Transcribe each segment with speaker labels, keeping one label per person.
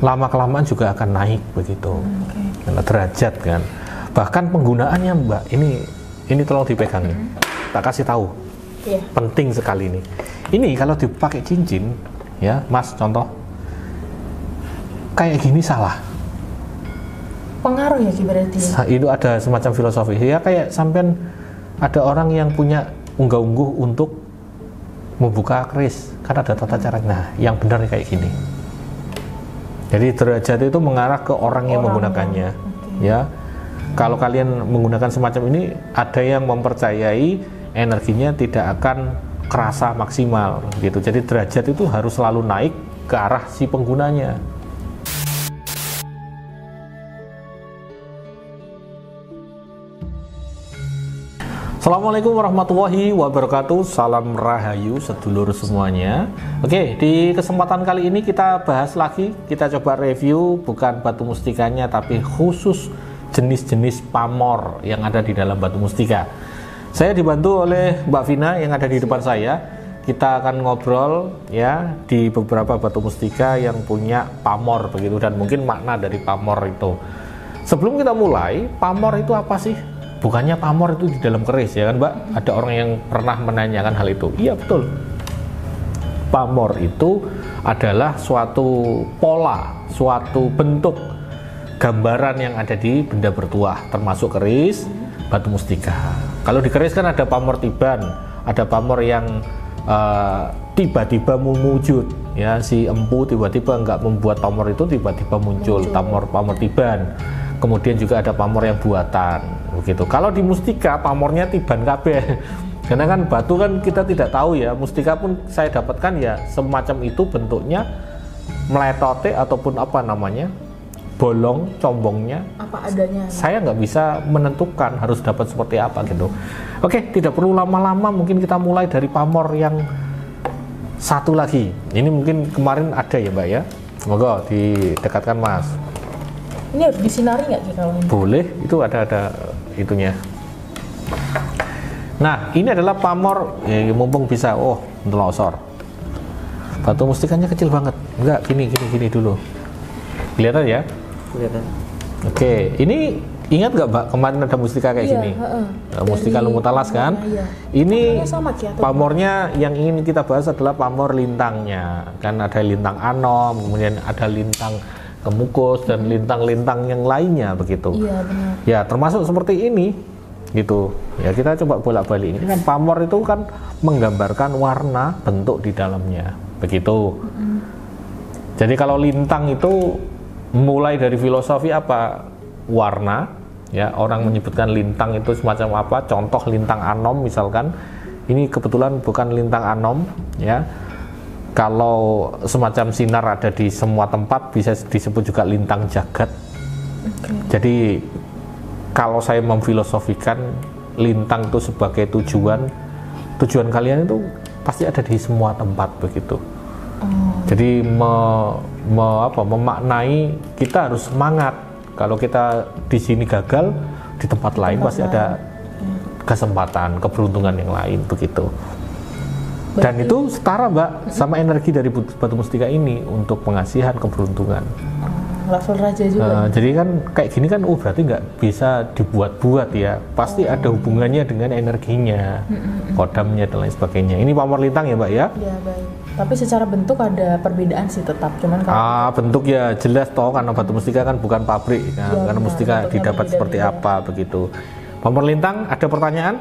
Speaker 1: lama-kelamaan juga akan naik begitu. Karena derajat kan. Bahkan penggunaannya Mbak, ini tolong dipegang nih. Tak kasih tahu. Penting sekali ini. Ini kalau dipakai cincin, ya Mas, contoh kayak gini salah.
Speaker 2: Pengaruh ya berarti.
Speaker 1: Itu ada semacam filosofi. Ya kayak sampean ada orang yang punya unggah-ungguh untuk membuka keris, kan ada tata cara. Nah, yang benar kayak gini. Jadi derajat itu mengarah ke orang yang menggunakannya. Ya. Kalau kalian menggunakan semacam ini, ada yang mempercayai energinya tidak akan kerasa maksimal gitu. Jadi derajat itu harus selalu naik ke arah si penggunanya. Assalamualaikum warahmatullahi wabarakatuh. Salam rahayu sedulur semuanya. Oke, di kesempatan kali ini kita bahas lagi, kita coba review bukan batu mustikanya tapi khusus jenis-jenis pamor yang ada di dalam batu mustika. Saya dibantu oleh Mbak Vina yang ada di depan saya. Kita akan ngobrol ya di beberapa batu mustika yang punya pamor begitu, dan mungkin makna dari pamor itu. Sebelum kita mulai, pamor itu apa sih? Bukannya pamor itu di dalam keris ya kan Mbak? Ada orang yang pernah menanyakan hal itu. Iya betul. Pamor itu adalah suatu pola, suatu bentuk gambaran yang ada di benda bertuah, termasuk keris, batu mustika. Kalau di keris kan ada pamor tiban, ada pamor yang tiba-tiba mewujud, ya si empu tiba-tiba nggak membuat pamor itu tiba-tiba muncul. Pamor tiban. Kemudian juga ada pamor yang buatan, begitu. Kalau di mustika pamornya tiban kabeh. Karena kan batu kan kita tidak tahu ya. Mustika pun saya dapatkan ya semacam itu bentuknya, meletote ataupun apa namanya, bolong, combongnya
Speaker 2: apa adanya.
Speaker 1: Saya nggak bisa menentukan harus dapat seperti apa gitu. Oke, tidak perlu lama-lama, mungkin kita mulai dari pamor yang satu lagi. Ini mungkin kemarin ada ya Mbak ya. Semoga didekatkan Mas.
Speaker 2: Ini harus disinari nggak sih kalau ini?
Speaker 1: Boleh, itu ada itunya. Nah, ini adalah pamor ya, mumpung bisa. Oh, ntelosor. Batu mustikanya kecil banget. Enggak, gini dulu. Kelihatan ya? Kelihatan. Oke, ini ingat nggak Mbak kemarin ada mustika kayak gini? Mustika lumut talas kan? Ini pamornya yang ingin kita bahas adalah pamor lintangnya. Kan ada lintang anom, kemudian ada lintang kemukus dan lintang-lintang yang lainnya begitu.
Speaker 2: Iya benar.
Speaker 1: Ya termasuk seperti ini gitu. Ya kita coba bolak-balik. Ini kan pamor itu kan menggambarkan warna bentuk di dalamnya begitu. Jadi kalau lintang itu mulai dari filosofi apa? Warna. Ya orang menyebutkan lintang itu semacam apa? Contoh lintang anom misalkan. Ini kebetulan bukan lintang anom ya. Kalau semacam sinar ada di semua tempat bisa disebut juga lintang jagat. Jadi kalau saya memfilosofikan lintang itu sebagai tujuan kalian itu pasti ada di semua tempat begitu. Jadi memaknai kita harus semangat. Kalau kita di sini gagal, di tempat lain pasti ada kesempatan, keberuntungan yang lain begitu. Dan itu setara Mbak sama energi dari batu mustika ini untuk pengasihan keberuntungan.
Speaker 2: Level raja juga.
Speaker 1: Jadi kan kayak gini kan berarti nggak bisa dibuat-buat ya. Pasti ada hubungannya dengan energinya, kodamnya dan lain sebagainya. Ini pamor lintang ya Mbak ya?
Speaker 2: Iya baik. Tapi secara bentuk ada perbedaan sih tetap. Cuman kalau
Speaker 1: bentuk ya jelas toh karena batu mustika kan bukan pabrik. Karena mustika didapat seperti apa begitu. Pamor lintang ada pertanyaan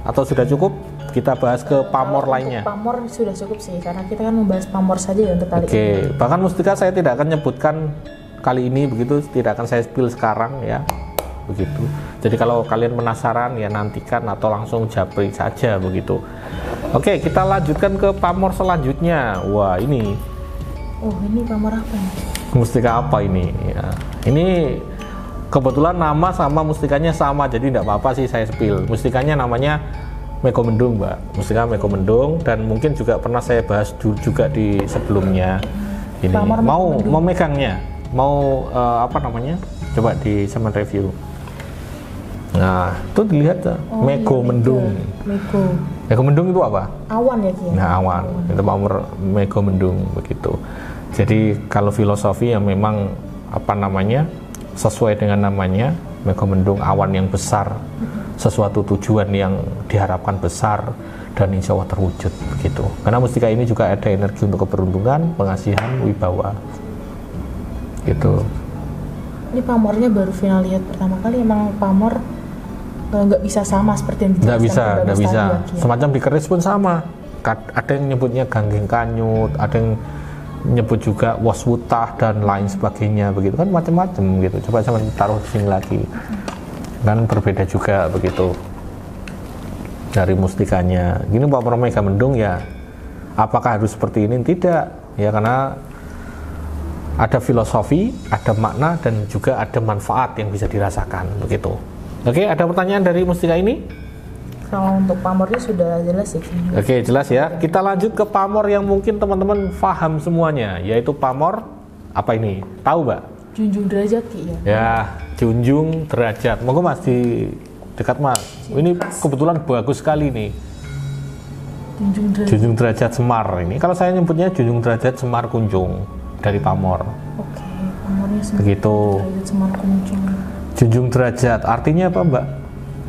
Speaker 1: atau sudah cukup? Kita bahas ke pamor lainnya.
Speaker 2: Pamor sudah cukup sih, karena kita kan membahas pamor saja ya untuk kali ini.
Speaker 1: Bahkan mustika saya tidak akan nyebutkan kali ini begitu, tidak akan saya spill sekarang ya, begitu. Jadi kalau kalian penasaran ya nantikan atau langsung japri saja begitu. Oke, kita lanjutkan ke pamor selanjutnya. Wah ini.
Speaker 2: Oh ini pamor apa nih?
Speaker 1: Mustika apa ini? Ya, ini kebetulan nama sama mustikanya sama, jadi tidak apa-apa sih saya spill. Mustikanya namanya Mekomendung Mbak, mustika Mekomendung, dan mungkin juga pernah saya bahas juga di sebelumnya. Ini mau megangnya, mau apa namanya? Coba di semen review. Nah, itu dilihat Mekomendung. Mekomendung itu apa?
Speaker 2: Awan ya Ki.
Speaker 1: Nah, awan. Itu pamor Mekomendung begitu. Jadi kalau filosofi yang memang apa namanya sesuai dengan namanya, megamendung awan yang besar, sesuatu tujuan yang diharapkan besar dan insya Allah terwujud begitu. Karena mustika ini juga ada energi untuk keberuntungan, pengasihan, wibawa gitu.
Speaker 2: Ini pamornya baru final lihat pertama kali, emang pamor nggak bisa sama seperti yang dijelaskan.
Speaker 1: Nggak bisa. Semacam di keris pun sama. Ada yang nyebutnya ganggeng kanyut, ada yang nyebut juga waswutah dan lain sebagainya begitu kan, macam-macam gitu. Coba saya taruh di sini lagi, kan berbeda juga begitu dari mustikanya. Gini Pak Mega Mendung ya, apakah harus seperti ini? Tidak ya, karena ada filosofi, ada makna, dan juga ada manfaat yang bisa dirasakan begitu. Oke, ada pertanyaan dari mustika ini?
Speaker 2: Kalau untuk pamornya sudah jelas ya.
Speaker 1: Oke, jelas ya. Kita lanjut ke pamor yang mungkin teman-teman paham semuanya, yaitu pamor apa ini? Tahu Mbak?
Speaker 2: Junjung derajat ya.
Speaker 1: Ya, junjung derajat. Monggo Mas di dekat Mas. Ini kebetulan bagus sekali nih. Junjung derajat Semar ini. Kalau saya nyebutnya junjung derajat Semar Kunjung dari pamor.
Speaker 2: Oke, pamornya
Speaker 1: begitu.
Speaker 2: Derajat Semar Kunjung.
Speaker 1: Junjung derajat artinya apa Mbak?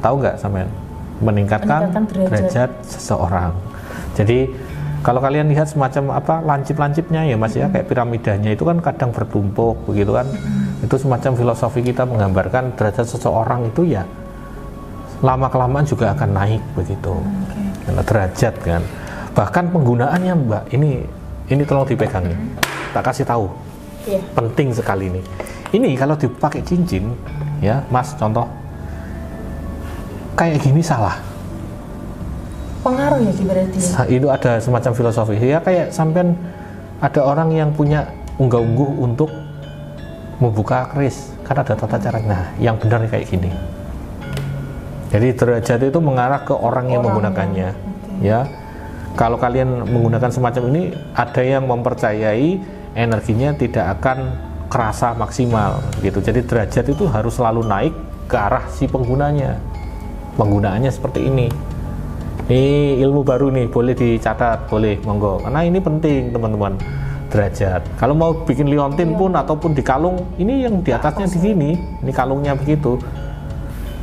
Speaker 1: Tahu nggak sampean? Meningkatkan derajat seseorang. Jadi kalau kalian lihat semacam apa lancip-lancipnya ya Mas ya, kayak piramidanya itu kan kadang bertumpuk begitu kan. Itu semacam filosofi kita menggambarkan derajat seseorang itu ya lama-kelamaan juga akan naik begitu. Karena derajat kan. Bahkan penggunaannya Mbak, ini tolong dipegangin. Tak kasih tahu. Penting sekali ini. Ini kalau dipakai cincin ya Mas, contoh kayak gini salah.
Speaker 2: Pengaruh ya berarti ya?
Speaker 1: Itu ada semacam filosofi ya, kayak sampean ada orang yang punya unggah-ungguh untuk membuka keris, kan ada tata cara. Nah yang benar kayak gini. Jadi derajat itu mengarah ke orang yang menggunakannya ya. Kalau kalian menggunakan semacam ini, ada yang mempercayai energinya tidak akan kerasa maksimal gitu. Jadi derajat itu harus selalu naik ke arah si penggunanya. Penggunaannya seperti ini. Ini ilmu baru nih, boleh dicatat, boleh, monggo. Karena ini penting teman-teman, derajat. Kalau mau bikin liontin pun ataupun di kalung, ini yang di atasnya di sini, ini kalungnya begitu.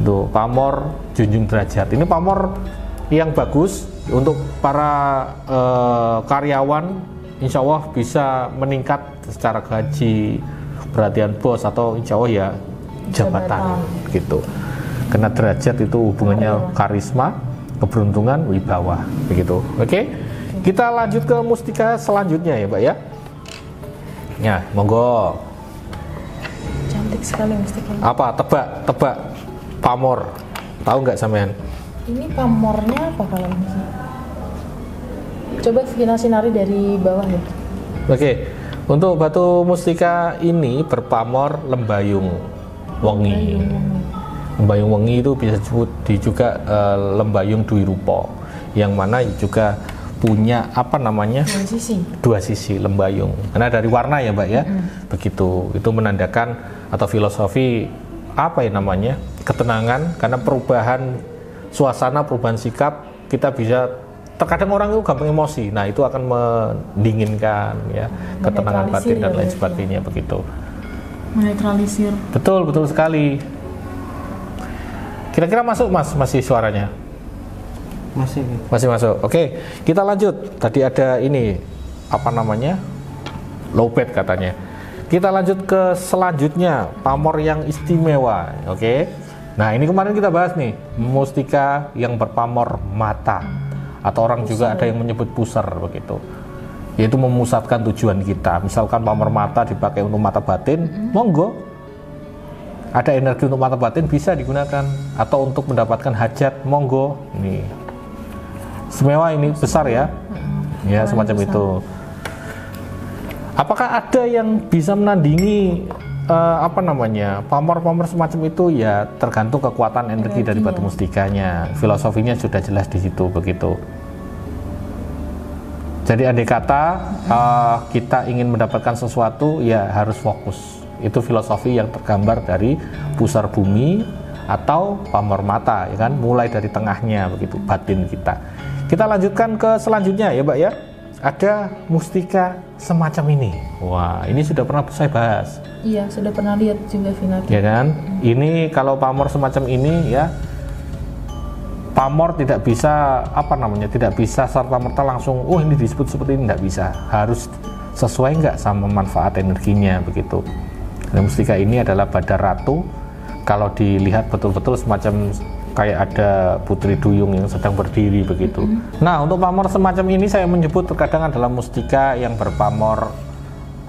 Speaker 1: Tuh, pamor junjung derajat. Ini pamor yang bagus untuk para karyawan, insya Allah bisa meningkat secara gaji, perhatian bos, atau insya Allah ya jabatan gitu. Karena derajat itu hubungannya karisma, keberuntungan, wibawa begitu. Oke? Kita lanjut ke mustika selanjutnya ya Mbak ya. Ya, monggo.
Speaker 2: Cantik sekali mustikanya.
Speaker 1: Apa? Tebak pamor. Tahu nggak sampean?
Speaker 2: Ini pamornya apa kalau ini? Coba kita sinari dari bawah ya.
Speaker 1: Oke. Untuk batu mustika ini berpamor lembayung wengi. Lembayung wengi itu bisa disebut juga lembayung dwi rupa, yang mana juga punya apa namanya dua sisi lembayung, karena dari warna ya Mbak ya. Begitu, itu menandakan atau filosofi apa ya namanya, ketenangan, karena perubahan suasana, perubahan sikap, kita bisa, terkadang orang itu gampang emosi, nah itu akan mendinginkan ya, ketenangan batin dan lain sebagainya begitu.
Speaker 2: Menetralisir. Betul
Speaker 1: sekali. Kira-kira masuk Mas, masih suaranya? Masih masuk. Oke, kita lanjut. Tadi ada ini apa namanya? Lowbat katanya. Kita lanjut ke selanjutnya, pamor yang istimewa. Oke. Nah, ini kemarin kita bahas nih, mustika yang berpamor mata, atau orang juga ada yang menyebut pusar begitu. Yaitu memusatkan tujuan kita. Misalkan pamor mata dipakai untuk mata batin, monggo. Ada energi untuk mata batin bisa digunakan, atau untuk mendapatkan hajat, monggo. Nih semewa ini besar ya, ya semacam itu. Apakah ada yang bisa menandingi apa namanya pamor-pamor semacam itu? Ya tergantung kekuatan energi dari batu mustikanya. Filosofinya sudah jelas di situ begitu. Jadi andai kata kita ingin mendapatkan sesuatu, ya harus fokus. Itu filosofi yang tergambar dari pusar bumi atau pamor mata, ya kan, mulai dari tengahnya begitu, batin kita. Kita lanjutkan ke selanjutnya ya Mbak ya. ada mustika semacam ini. Wah, ini sudah pernah saya bahas.
Speaker 2: Iya, sudah pernah lihat juga Vina.
Speaker 1: Ya kan? Ini kalau pamor semacam ini ya, pamor tidak bisa tidak bisa serta-merta langsung ini disebut seperti ini, tidak bisa. Harus sesuai nggak sama manfaat energinya begitu. Nah, mustika ini adalah Badar Ratu. Kalau dilihat betul-betul semacam kayak ada putri duyung yang sedang berdiri begitu. Nah, untuk pamor semacam ini saya menyebut terkadang adalah mustika yang berpamor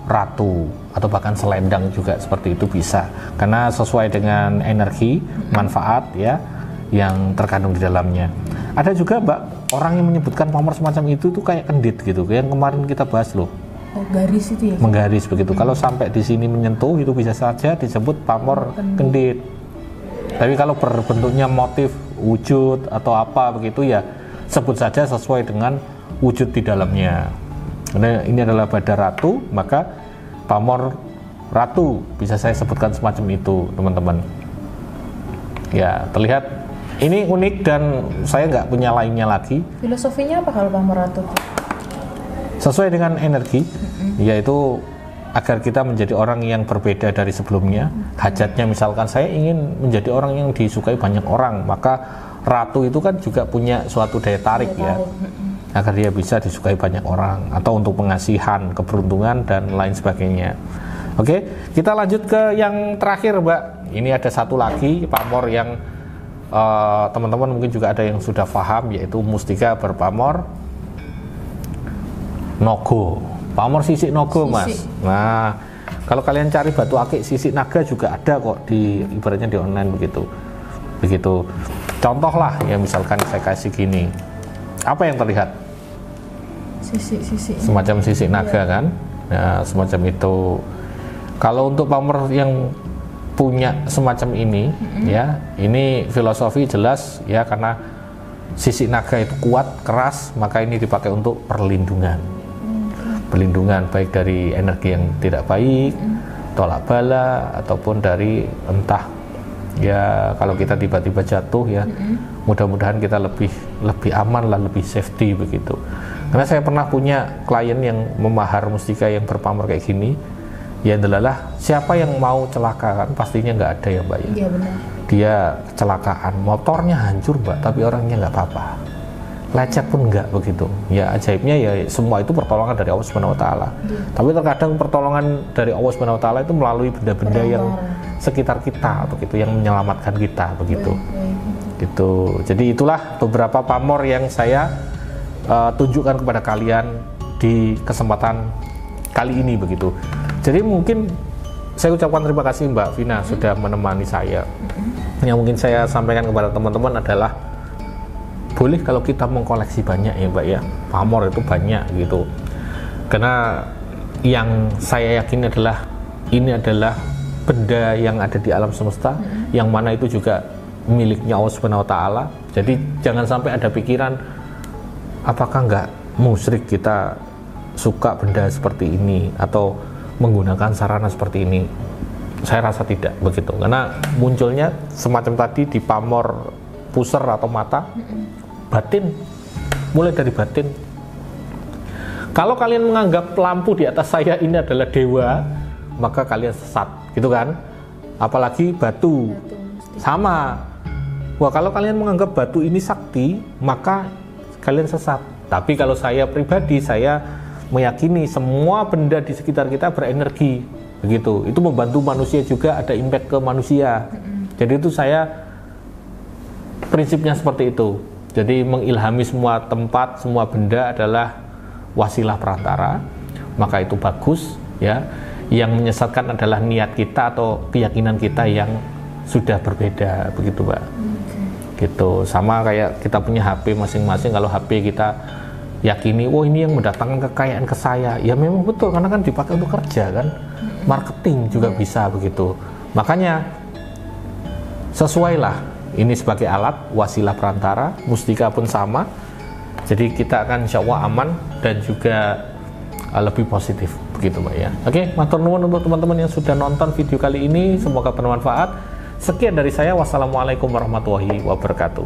Speaker 1: ratu atau bahkan selendang juga, seperti itu bisa. Karena sesuai dengan energi, manfaat ya yang terkandung di dalamnya. Ada juga Mbak, orang yang menyebutkan pamor semacam itu tuh kayak kendit gitu, yang kemarin kita bahas loh.
Speaker 2: Oh, garis itu ya?
Speaker 1: Menggaris begitu. Kalau sampai di sini menyentuh itu bisa saja disebut pamor kendit. Tapi kalau berbentuknya motif, wujud atau apa begitu ya sebut saja sesuai dengan wujud di dalamnya. Karena ini adalah Badar Ratu, maka pamor ratu bisa saya sebutkan semacam itu, teman-teman. Ya, terlihat ini unik dan saya nggak punya lainnya lagi.
Speaker 2: Filosofinya apa kalau pamor ratu?
Speaker 1: Sesuai dengan energi, yaitu agar kita menjadi orang yang berbeda dari sebelumnya. Hajatnya misalkan saya ingin menjadi orang yang disukai banyak orang, maka ratu itu kan juga punya suatu daya tarik ya, agar dia bisa disukai banyak orang, atau untuk pengasihan, keberuntungan dan lain sebagainya. Oke, kita lanjut ke yang terakhir Mbak. Ini ada satu lagi pamor yang teman-teman mungkin juga ada yang sudah paham, yaitu mustika berpamor nogo. Pamor sisik nogo, Mas. Nah, kalau kalian cari batu akik sisik naga juga ada kok, di ibaratnya di online begitu. Contoh lah ya, misalkan saya kasih gini, apa yang terlihat?
Speaker 2: Sisik.
Speaker 1: Semacam sisik naga kan? Nah, semacam itu. Kalau untuk pamor yang punya semacam ini, ya, ini filosofi jelas ya, karena sisik naga itu kuat, keras, maka ini dipakai untuk perlindungan. Perlindungan baik dari energi yang tidak baik, tolak bala, ataupun dari entah ya kalau kita tiba-tiba jatuh ya, mudah-mudahan kita lebih aman lah, lebih safety begitu. Karena saya pernah punya klien yang memahar mustika yang berpamor kayak gini, ya adalah siapa yang mau celaka, kan pastinya nggak ada ya Mbak ya.
Speaker 2: Iya benar.
Speaker 1: Dia kecelakaan, motornya hancur Mbak, tapi orangnya nggak apa-apa. Lecet pun enggak begitu. Ya ajaibnya ya semua itu pertolongan dari Allah Subhanahu wa taala. Tapi terkadang pertolongan dari Allah Subhanahu wa taala itu melalui benda-benda yang sekitar kita begitu, yang menyelamatkan kita begitu. Gitu. Jadi itulah beberapa pamor yang saya tunjukkan kepada kalian di kesempatan kali ini begitu. Jadi mungkin saya ucapkan terima kasih Mbak Vina sudah menemani saya. Yang mungkin saya sampaikan kepada teman-teman adalah boleh kalau kita mengkoleksi banyak ya Mbak ya, pamor itu banyak gitu. Karena yang saya yakin adalah ini adalah benda yang ada di alam semesta, yang mana itu juga miliknya Allah Subhanahu wa taala. Jadi jangan sampai ada pikiran apakah nggak musyrik kita suka benda seperti ini atau menggunakan sarana seperti ini. Saya rasa tidak begitu. Karena munculnya semacam tadi di pamor pusar atau mata, batin, mulai dari batin. Kalau kalian menganggap lampu di atas saya ini adalah dewa, maka kalian sesat, gitu kan? Apalagi batu, sama. Wah, kalau kalian menganggap batu ini sakti, maka kalian sesat. Tapi kalau saya pribadi, saya meyakini semua benda di sekitar kita berenergi, begitu. Itu membantu manusia juga, ada impact ke manusia. Jadi itu saya prinsipnya seperti itu. Jadi mengilhami semua tempat, semua benda adalah wasilah perantara, maka itu bagus ya. Yang menyesatkan adalah niat kita atau keyakinan kita yang sudah berbeda begitu Mbak. Gitu. Sama kayak kita punya HP masing-masing, kalau HP kita yakini, oh ini yang mendatangkan kekayaan ke saya, ya memang betul karena kan dipakai untuk kerja kan, marketing juga bisa begitu. Makanya sesuailah. Ini sebagai alat, wasilah perantara, mustika pun sama. Jadi kita akan insya Allah aman dan juga lebih positif begitu Mbak ya. Oke, matur nuwun untuk teman-teman yang sudah nonton video kali ini, semoga bermanfaat. Sekian dari saya, wassalamualaikum warahmatullahi wabarakatuh.